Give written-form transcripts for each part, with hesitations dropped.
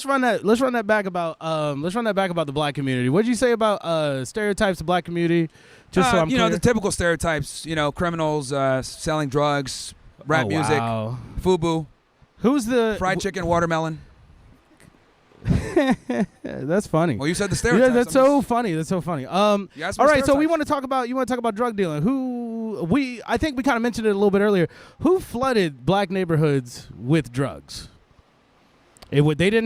run that back about the black community. What did you say about stereotypes of black community? Just so I'm clear. The typical stereotypes. Criminals selling drugs, rap music, FUBU. Who's the fried chicken, watermelon? That's funny. Well, you said the stereotypes. Yeah, that's so funny. That's so funny. All right, so you want to talk about drug dealing. I think we kind of mentioned it a little bit earlier. Who flooded black neighborhoods with drugs? They don't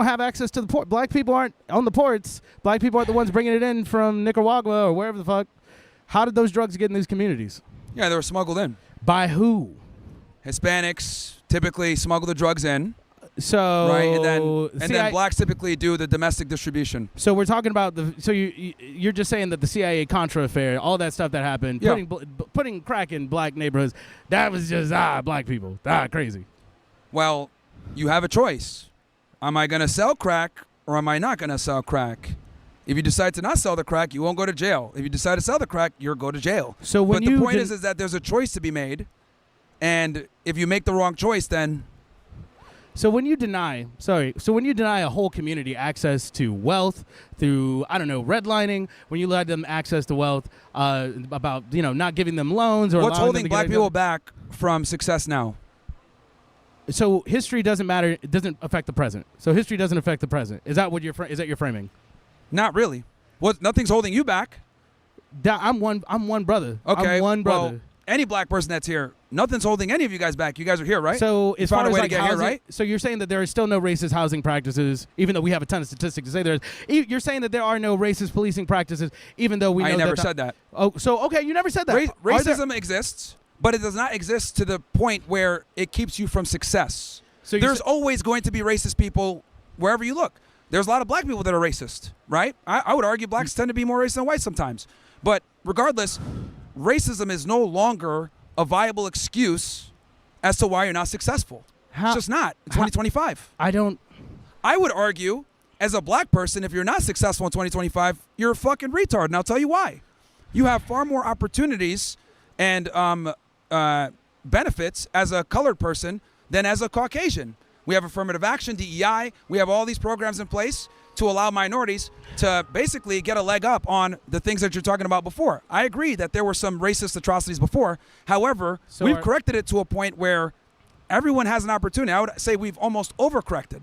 have access to the port. Black people aren't on the ports. Black people aren't the ones bringing it in from Nicaragua or wherever the fuck. How did those drugs get in these communities? Yeah, they were smuggled in. By who? Hispanics typically smuggle the drugs in. So right, and then blacks typically do the domestic distribution. So we're talking about you're just saying that the CIA Contra affair, all that stuff that happened, putting crack in black neighborhoods, that was just black people, crazy. Well, you have a choice. Am I going to sell crack or am I not going to sell crack? If you decide to not sell the crack, you won't go to jail. If you decide to sell the crack, you'll go to jail. So but the point is that there's a choice to be made, and if you make the wrong choice, then. So when you deny a whole community access to wealth through, redlining, when you let them access to wealth, about, not giving them loans or what's holding black people back from success now? So history doesn't matter. It doesn't affect the present. So history doesn't affect the present. Is that what is that your framing? Not really. Nothing's holding you back. I'm one brother. Okay. I'm one brother. Well, any black person that's here, nothing's holding any of you guys back. You guys are here, right? So as far as like housing, here, right? So you're saying that there are still no racist housing practices, even though we have a ton of statistics to say there is. You're saying that there are no racist policing practices, even though we know I never said that. Oh, so okay, you never said that. Racism exists, but it does not exist to the point where it keeps you from success. So there's always going to be racist people wherever you look. There's a lot of black people that are racist, right? I would argue blacks tend to be more racist than whites sometimes. But regardless, racism is no longer a viable excuse as to why you're not successful. It's just not. It's 2025. I would argue, as a black person, if you're not successful in 2025, you're a fucking retard, and I'll tell you why. You have far more opportunities and benefits as a colored person than as a Caucasian. We have affirmative action, DEI. We have all these programs in place to allow minorities to basically get a leg up on the things that you're talking about before. I agree that there were some racist atrocities before. However, we've corrected it to a point where everyone has an opportunity. I would say we've almost overcorrected.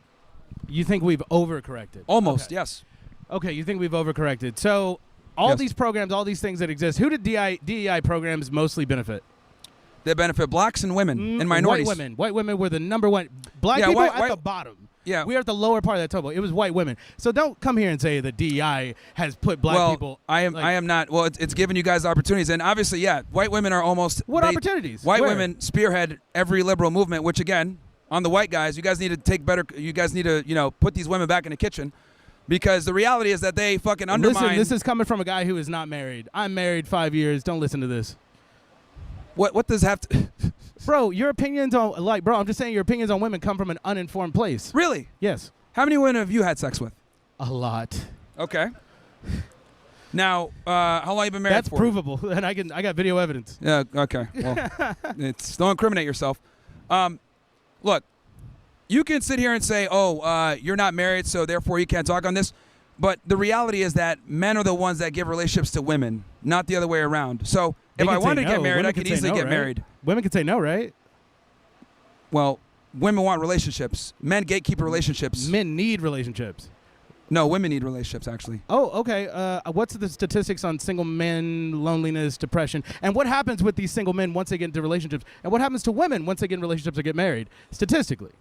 You think we've overcorrected? Almost, okay. Yes. Okay, you think we've overcorrected. So all these programs, all these things that exist, who did DEI programs mostly benefit? They benefit blacks and women and minorities. White women were the number one. Black people at the bottom. Yeah. We are at the lower part of that table. It was white women. So don't come here and say that DEI has put black people. I am not. Well, it's giving you guys opportunities. And obviously, white women are almost. What opportunities? White women spearhead every liberal movement, which again, on the white guys, you guys need to take better. You guys need to, put these women back in the kitchen. Because the reality is that they fucking undermine. Listen, this is coming from a guy who is not married. I'm married 5 years. Don't listen to this. What does have to... Bro, your opinions on, I'm just saying your opinions on women come from an uninformed place. Really? Yes. How many women have you had sex with? A lot. Okay. Now, how long have you been married for? That's provable, and I got video evidence. Yeah, okay. Well, don't incriminate yourself. Look, you can sit here and say, you're not married, so therefore you can't talk on this. But the reality is that men are the ones that give relationships to women, not the other way around. So if I wanted to get married, I could easily get married. Women can say no, right? Well, women want relationships. Men gatekeep relationships. Men need relationships. No, women need relationships, actually. Oh, okay. What's the statistics on single men, loneliness, depression? And what happens with these single men once they get into relationships? And what happens to women once they get in relationships or get married, statistically?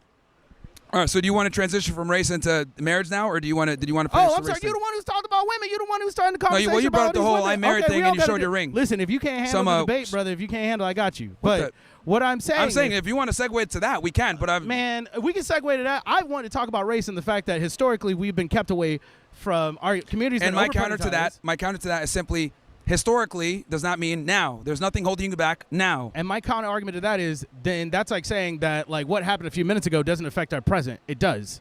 All right, so do you want to transition from race into marriage now, or did you want to finish I'm sorry, you're the one who's talking about women. You're the one who's starting the conversation. No, you brought up the whole I'm married thing, and you showed your ring. Listen, if you can't handle the debate, brother, if you can't handle, I got you. But what I'm saying if you want to segue to that, we can. But man, we can segue to that. I want to talk about race and the fact that historically we've been kept away from our communities. And my counter to that is simply, historically does not mean now. There's nothing holding you back now. And my counter argument to that is, then that's like saying that what happened a few minutes ago doesn't affect our present. It does.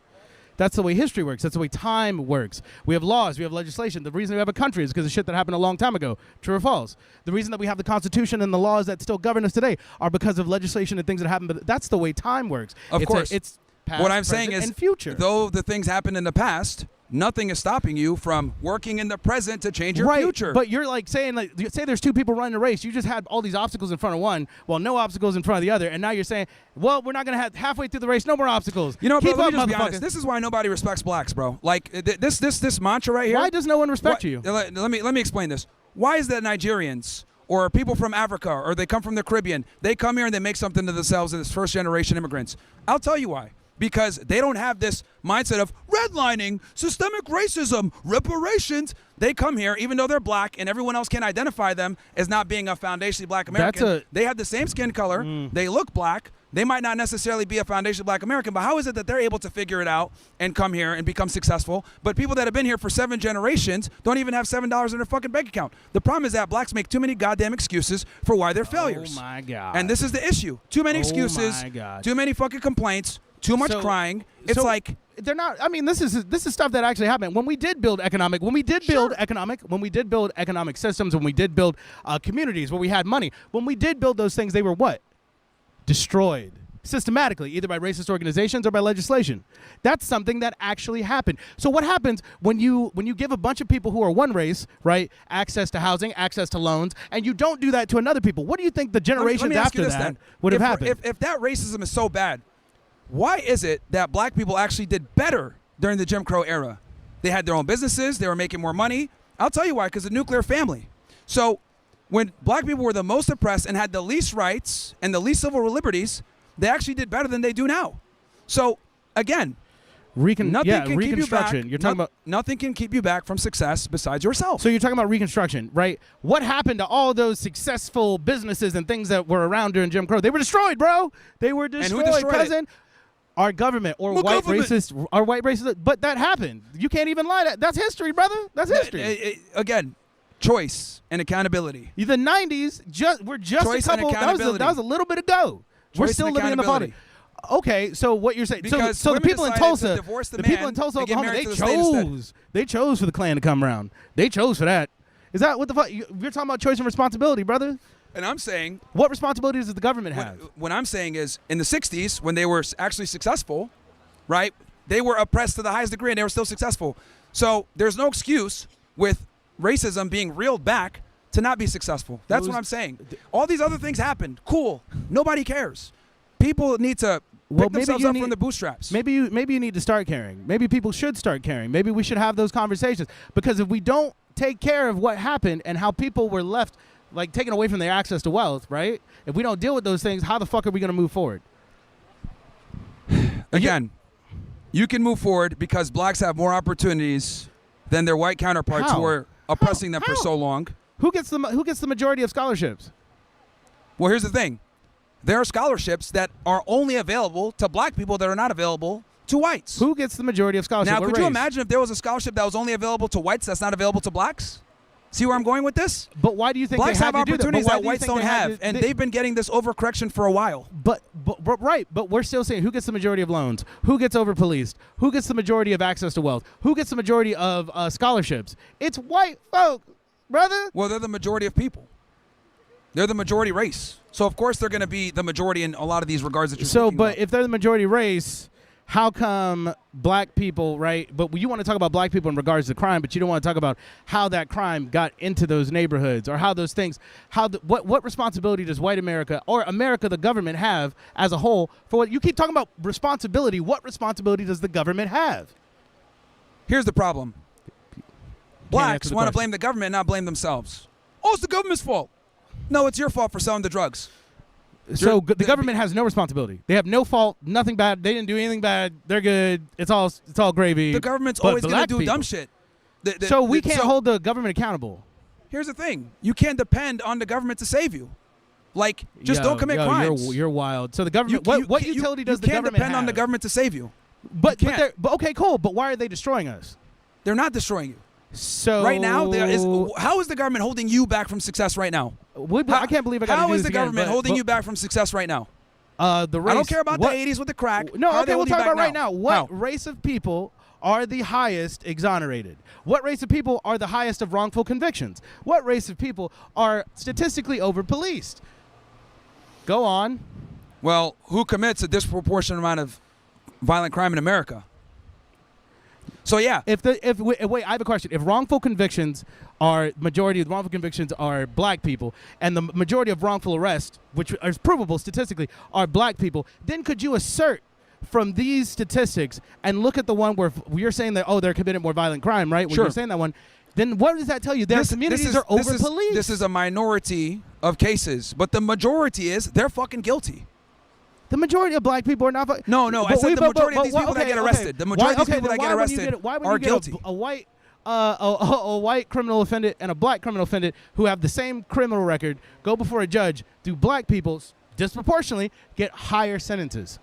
That's the way history works. That's the way time works. We have laws. We have legislation. The reason we have a country is because of shit that happened a long time ago. True or false? The reason that we have the Constitution and the laws that still govern us today are because of legislation and things that happened. But that's the way time works. Of course. It's past, what I'm saying is, and future. Though the things happened in the past, nothing is stopping you from working in the present to change your future. But you're like saying, like, say there's two people running a race. You just had all these obstacles in front of one, while no obstacles in front of the other. And now you're saying, well, we're not going to have halfway through the race, no more obstacles. You know, Keep bro, up, let me just be honest. This is why nobody respects blacks, bro. Like, this mantra right here. Why does no one respect you? Let me explain this. Why is that Nigerians or people from Africa or they come from the Caribbean, they come here and they make something to themselves as first-generation immigrants? I'll tell you why. Because they don't have this mindset of redlining, systemic racism, reparations. They come here, even though they're black and everyone else can identify them as not being a foundationally black American. They have the same skin color. They look black. They might not necessarily be a foundationally black American, but how is it that they're able to figure it out and come here and become successful? But people that have been here for 7 generations don't even have $7 in their fucking bank account. The problem is that blacks make too many goddamn excuses for why they're failures. Oh, my God. And this is the issue. Too many excuses, too many fucking complaints, too much crying. It's like they're not. I mean, this is stuff that actually happened when we did build economic. When we did build economic systems. When we did build communities where we had money. When we did build those things, they were what? Destroyed systematically, either by racist organizations or by legislation. That's something that actually happened. So what happens when you give a bunch of people who are one race, right, access to housing, access to loans, and you don't do that to another people? What do you think the generations after that would have happened? If that racism is so bad, why is it that black people actually did better during the Jim Crow era? They had their own businesses. They were making more money. I'll tell you why, because the nuclear family. So when black people were the most oppressed and had the least rights and the least civil liberties, they actually did better than they do now. So, again, reconstruction. You're talking about nothing can keep you back from success besides yourself. So you're talking about reconstruction, right? What happened to all those successful businesses and things that were around during Jim Crow? They were destroyed, bro. They were destroyed, and who destroyed cousin. Our government or white racists, but that happened. You can't even lie. That's history, brother. That's history. Again, choice and accountability. The 90s, we're just choice a couple. That was a little bit ago. We're still living in the party. Okay, so what you're saying? So the people in Tulsa, Oklahoma, they chose for the Klan to come around. They chose for that. Is that what the fuck? You're talking about choice and responsibility, brother. And I'm saying, what responsibilities does the government have? What I'm saying is, in the 60s, when they were actually successful, right, they were oppressed to the highest degree and they were still successful. So there's no excuse with racism being reeled back to not be successful. That's what I'm saying. All these other things happened. Cool. Nobody cares. People need to pick themselves up from the bootstraps. Maybe you need to start caring. Maybe people should start caring. Maybe we should have those conversations. Because if we don't take care of what happened and how people were left, like, taken away from their access to wealth, right? If we don't deal with those things, how the fuck are we going to move forward? Again, you can move forward because blacks have more opportunities than their white counterparts who are oppressing them for so long. Who gets the majority of scholarships? Well, here's the thing. There are scholarships that are only available to black people that are not available to whites. Who gets the majority of scholarships? Now, could you imagine if there was a scholarship that was only available to whites that's not available to blacks? See where I'm going with this? But why do you think blacks they have opportunities that whites don't have, and they've been getting this overcorrection for a while? But we're still saying who gets the majority of loans? Who gets over-policed? Who gets the majority of access to wealth? Who gets the majority of scholarships? It's white folk, brother. Well, they're the majority of people. They're the majority race. So, of course, they're going to be the majority in a lot of these regards that you're speaking about. If they're the majority race, how come black people, right? But you want to talk about black people in regards to crime, but you don't want to talk about how that crime got into those neighborhoods or how those things, what responsibility does white America or America, the government, have as a whole for what you keep talking about responsibility? What responsibility does the government have? Here's the problem. Blacks want to blame the government, not blame themselves. Oh, it's the government's fault. No, it's your fault for selling the drugs. So the government has no responsibility. They have no fault, nothing bad. They didn't do anything bad. They're good. It's all gravy. The government's always going to do dumb shit. So we can't hold the government accountable. Here's the thing. You can't depend on the government to save you. Like, just don't commit crimes. You're wild. So the government, what utility does the government have? You can't depend on the government to save you. But okay, cool. But why are they destroying us? They're not destroying you. So right now, how is the government holding you back from success right now? I can't believe I got to do this again. How is the government holding you back from success right now? The race. I don't care about the 80s with the crack. No, okay, we'll talk about right now. What race of people are the highest exonerated? What race of people are the highest of wrongful convictions? What race of people are statistically over-policed? Go on. Well, who commits a disproportionate amount of violent crime in America. So yeah. Wait, I have a question. If wrongful convictions are majority of wrongful convictions are black people, and the majority of wrongful arrests, which is provable statistically, are black people, then could you assert from these statistics and look at the one where you're saying that they're committing more violent crime, right? When sure. You're saying that one, then what does that tell you? Their communities are over-policed. This is a minority of cases, but the majority is they're fucking guilty. The majority of black people are not. No. I said the majority of these people that get arrested. The majority of these people that get arrested are guilty. A white criminal offended and a black criminal offended who have the same criminal record go before a judge. Do black people disproportionately get higher sentences?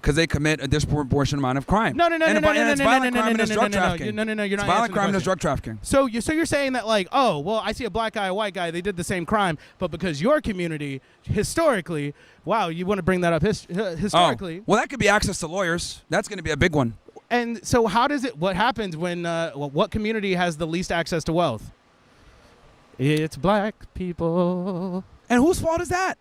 Because they commit a disproportionate amount of crime. No. It's violent crime and it's drug trafficking. No, you're not. It's violent crime and it's drug trafficking. So you're saying that I see a black guy, a white guy, they did the same crime, but because your community historically, wow, you want to bring that up historically? Oh. Well, that could be access to lawyers. That's going to be a big one. And so what happens when what community has the least access to wealth? It's black people. And whose fault is that?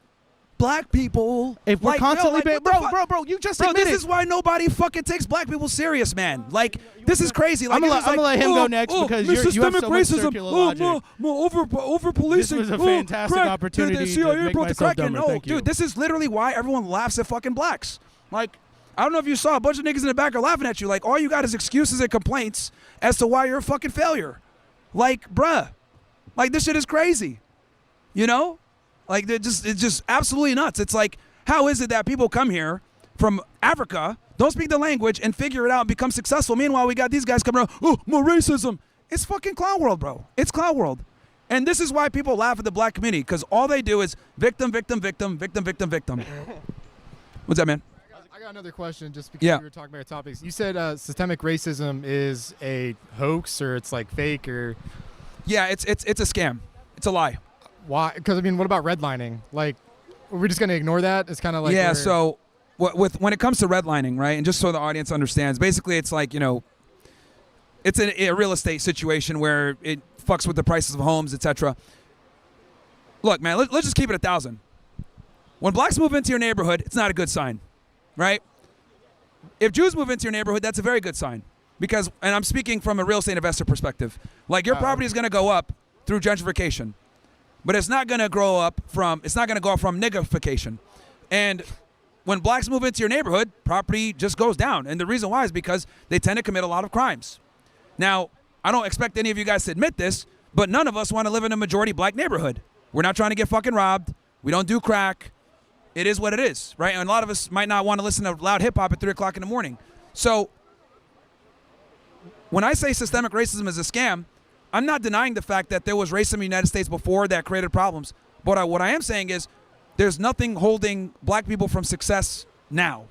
Black people. If we're constantly bro, you just admitted. This is why nobody fucking takes black people serious, man. Like, this is crazy. Like, I'm gonna let him go next because you have so much circular logic. Over policing. This was a fantastic opportunity to make myself dumber. No, dude, this is literally why everyone laughs at fucking blacks. Like, I don't know if you saw a bunch of niggas in the back are laughing at you. Like, all you got is excuses and complaints as to why you're a fucking failure. Like, bruh, like this shit is crazy. You know? Like, it's just absolutely nuts. It's like, how is it that people come here from Africa, don't speak the language, and figure it out and become successful? Meanwhile, we got these guys coming around, more racism. It's fucking clown world, bro. It's clown world. And this is why people laugh at the black community, because all they do is victim. What's that, man? I got another question just because we were talking about your topics. You said systemic racism is a hoax or it's like fake or... Yeah, it's a scam. It's a lie. Why? Because, I mean, what about redlining? Like, are we just going to ignore that? It's kind of like... Yeah, so when it comes to redlining, right, and just so the audience understands, basically it's like, it's a real estate situation where it fucks with the prices of homes, etc. Look, man, let's just keep it 1,000. When blacks move into your neighborhood, it's not a good sign, right? If Jews move into your neighborhood, that's a very good sign. Because, and I'm speaking from a real estate investor perspective, like your property is going to go up through gentrification. But it's not going to go up from niggification. And when blacks move into your neighborhood, property just goes down. And the reason why is because they tend to commit a lot of crimes. Now, I don't expect any of you guys to admit this, but none of us want to live in a majority black neighborhood. We're not trying to get fucking robbed. We don't do crack. It is what it is, right? And a lot of us might not want to listen to loud hip-hop at 3 o'clock in the morning. So when I say systemic racism is a scam, I'm not denying the fact that there was racism in the United States before that created problems. But what I am saying is there's nothing holding black people from success now.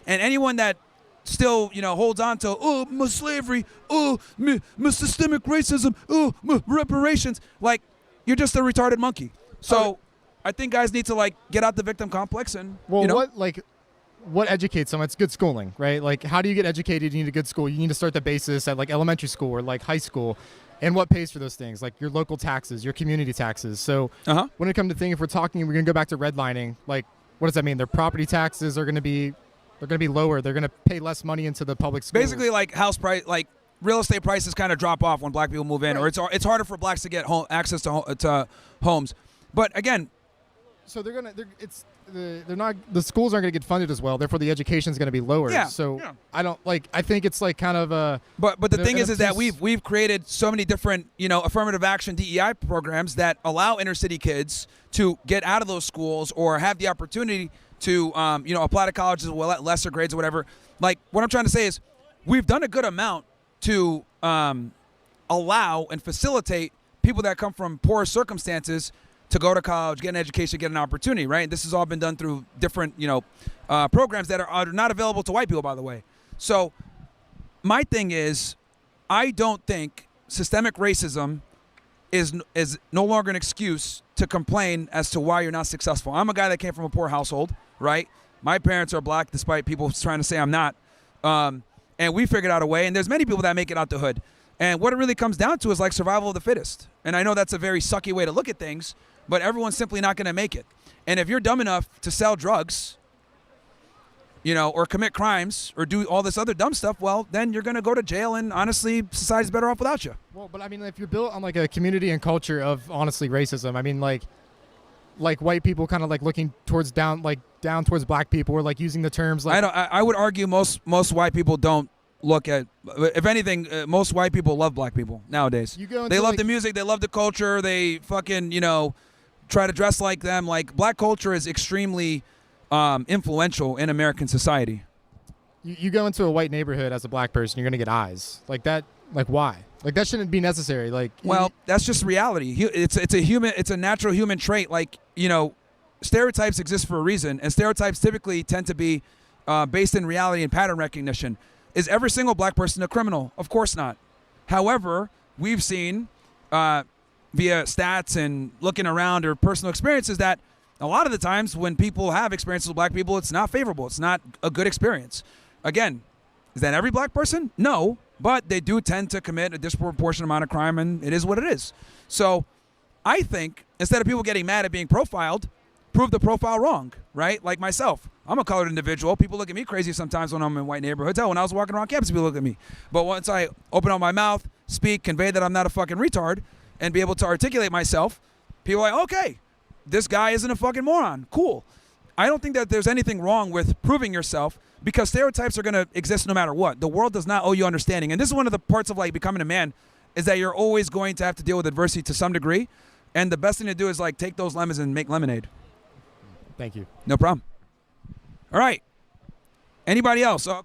And anyone that still, holds on to, my slavery, my systemic racism, my reparations, like, you're just a retarded monkey. So I think guys need to, get out the victim complex and, what educates them? It's good schooling, right? Like, how do you get educated? You need a good school. You need to start the basis at, elementary school or, high school. And what pays for those things? Like your local taxes, your community taxes. So when it comes to things, if we're going to go back to redlining, what does that mean? Their property taxes are going to be lower. They're going to pay less money into the public schools. Basically, house price, real estate prices kind of drop off when black people move in, or it's harder for blacks to get access to homes. But again, so the schools aren't going to get funded as well. Therefore, the education is going to be lower. Yeah. So I think it's kind of a. But the thing is that we've created so many different affirmative action DEI programs that allow inner city kids to get out of those schools or have the opportunity to apply to colleges with lesser grades or whatever. Like, what I'm trying to say is we've done a good amount to allow and facilitate people that come from poor circumstances to go to college, get an education, get an opportunity, right? This has all been done through different, programs that are not available to white people, by the way. So my thing is, I don't think systemic racism is no longer an excuse to complain as to why you're not successful. I'm a guy that came from a poor household, right? My parents are black, despite people trying to say I'm not. And we figured out a way, and there's many people that make it out the hood. And what it really comes down to is survival of the fittest. And I know that's a very sucky way to look at things, but everyone's simply not going to make it. And if you're dumb enough to sell drugs, or commit crimes or do all this other dumb stuff, well, then you're going to go to jail, and honestly, society's better off without you. Well, but I mean, if you're built on like a community and culture of honestly racism, I mean, like white people kind of like looking down towards black people, or like using the terms like. I would argue most white people don't look at. If anything, most white people love black people nowadays. They love the music, they love the culture, they fucking try to dress like them. Like, black culture is extremely influential in American society. You go into a white neighborhood as a black person, you're gonna get eyes like that. Like, why? Like, that shouldn't be necessary. Like, well, that's just reality. It's a natural human trait. Like, stereotypes exist for a reason, and stereotypes typically tend to be based in reality and pattern recognition. Is every single black person a criminal? Of course not. However, we've seen via stats and looking around or personal experiences that a lot of the times when people have experiences with black people, it's not favorable. It's not a good experience. Again, is that every black person? No, but they do tend to commit a disproportionate amount of crime, and it is what it is. So I think instead of people getting mad at being profiled, prove the profile wrong, right? Like myself. I'm a colored individual. People look at me crazy sometimes when I'm in white neighborhoods. Hell, when I was walking around campus, people look at me. But once I open up my mouth, speak, convey that I'm not a fucking retard, and be able to articulate myself, people are like, okay, this guy isn't a fucking moron. Cool. I don't think that there's anything wrong with proving yourself, because stereotypes are going to exist no matter what. The world does not owe you understanding. And this is one of the parts of like becoming a man, is that you're always going to have to deal with adversity to some degree. And the best thing to do is like take those lemons and make lemonade. Thank you. No problem. All right. Anybody else?